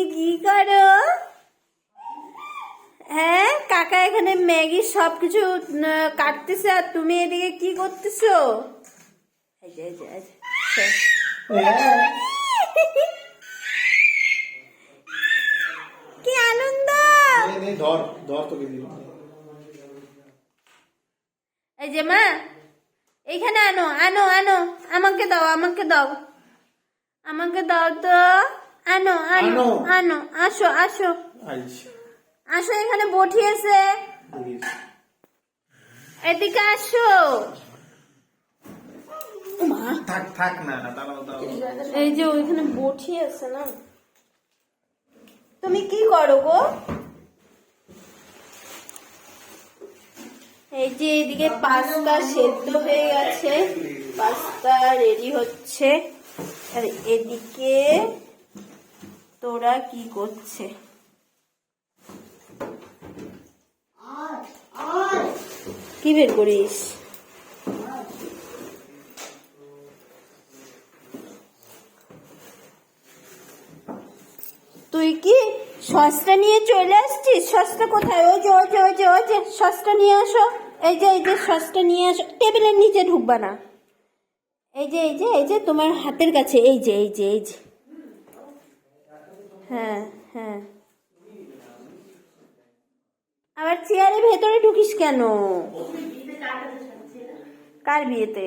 তুমি কি করো? হ্যাঁ, কাকা এখানে ম্যাগি সবকিছু কাটতেছে আর তুমি এদিকে কি করতেছো? কি আনন্দ! এই যে মা, এইখানে আনো আনো আনো, আমাকে দাও আমাকে দাও, আমাকে দাও তো। আনো আনো আনো, আসো আসো আসো, এখানে বটি আছে, এদিকে আসো। এই যে ওইখানে বটি আছে না। তুমি কি করো গো? এই যে এদিকে পাস্তা সেদ্ধ হয়ে গেছে, পাস্তা রেডি হচ্ছে, আর এদিকে তোরা কি করছে? কি বের করিস? তুই কি সসটা নিয়ে চলে আসছিস? সসটা কোথায়? ওই যে ওই যে ওই যে ওই যে সসটা নিয়ে আসো। এই যে সসটা নিয়ে আসো, টেবিলের নিচে ঢুকবা না। এই যে এই যে এই যে তোমার হাতের কাছে, এই যে এই যে এই যে। হ্যাঁ হ্যাঁ, আবার চেয়ারের ভেতরে ঢুকিস কেন? কার বিয়েতে?